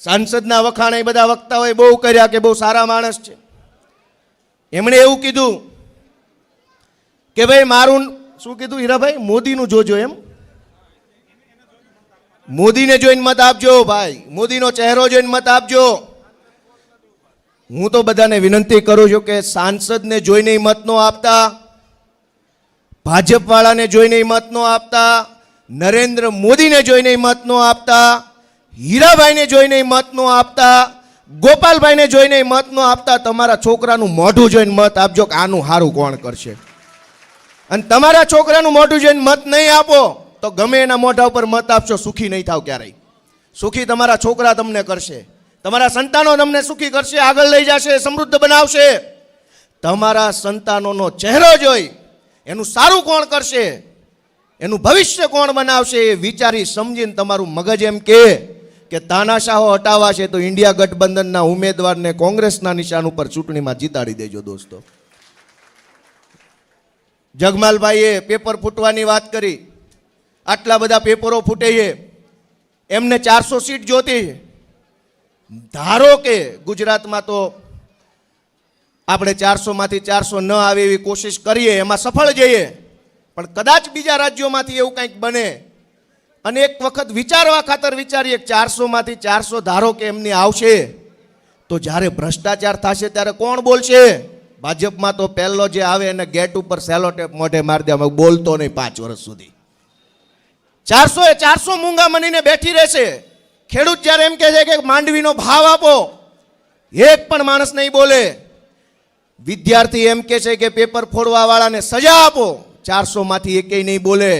સાંસદના વખાણ એ બધા વક્તાઓએ બહુ કર્યા કે બહુ સારા માણસ છે. એમણે એવું કીધું કે ભાઈ મારું શું કીધું હીરાભાઈ, મોદીનું જોજો એમ, મોદીને જોઈને મત આપજો ભાઈ, મોદીનો ચહેરો જોઈને મત આપજો. હું તો બધાને વિનંતી કરું છું કે સાંસદને જોઈને મત ન આપતા, ભાજપ વાળાને જોઈને મત ન આપતા, નરેન્દ્ર મોદીને જોઈને મત ન આપતા, હીરાભાઈને જોઈને મત ન આપતા, ગોપાલભાઈને જોઈને મત ન આપતા, તમારા છોકરાનું મોઢું જોઈને મત આપજો કે આનું સારું કોણ કરશે. અને તમારા છોકરાનું મોઢું જોઈને મત નહીં આપો તો ગમે એના મોઢા ઉપર મત આપશો, સુખી નહીં થાવ ક્યારેય. સુખી તમારા છોકરા તમને કરશે, તમારા સંતાનો તમને સુખી કરશે, આગળ લઈ જશે, સમૃદ્ધ બનાવશે. તમારા સંતાનોનો ચહેરો જોઈ એનું સારું કોણ કરશે, એનું ભવિષ્ય કોણ બનાવશે એ વિચારી સમજીને તમારું મગજ એમ કે તાનાશાહો હટાવવા છે તો ઇન્ડિયા ગઠબંધનના ઉમેદવારને કોંગ્રેસના નિશાન ઉપર ચૂંટણીમાં જીતાડી દેજો દોસ્તો. જગમાલભાઈએ પેપર ફૂટવાની વાત કરી. આટલા બધા પેપરો ફૂટે છે, એમને 400 સીટ જોતી છે. ધારો કે ગુજરાતમાં તો આપણે 400માંથી 400 ન આવે એવી કોશિશ કરીએ, એમાં સફળ જઈએ, પણ કદાચ બીજા રાજ્યોમાંથી એવું કંઈક બને અને એક વખત વિચારવા ખાતર વિચારીએ 400માંથી 400 ધારો કે એમની આવશે તો જ્યારે ભ્રષ્ટાચાર થશે ત્યારે કોણ બોલશે? ભાજપમાં તો પહેલો જે આવે એને ગેટ ઉપર સેલોટેપ મોઢે મારી દે, અમે બોલતો નહીં 5 વર્ષ સુધી. 400 મૂંગા મનીને બેઠી રહેશે. ખેડૂત જ્યારે એમ કહે છે કે માંડવીનો ભાવ આપો, એક પણ માણસ નહીં બોલે. વિદ્યાર્થી એમ કહે છે કે પેપર ફોડવા વાળાને સજા આપો, 400માંથી એકેય નહીં બોલે.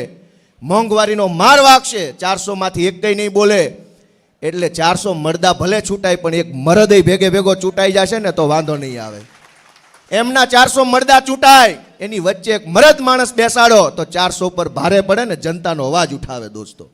મોંઘવારીનો માર વાગશે, 400માંથી એકેય નહીં બોલે. એટલે 400 મરદા ભલે છૂટાય પણ એક મરદય ભેગે ભેગો છૂટાઈ જશે ને તો વાંધો નહીં આવે. એમના 400 મરદા છૂટાય, એની વચ્ચે એક મરદ માણસ બેસાડો તો 400 પર ભારે પડે ને જનતાનો અવાજ ઉઠાવે દોસ્તો.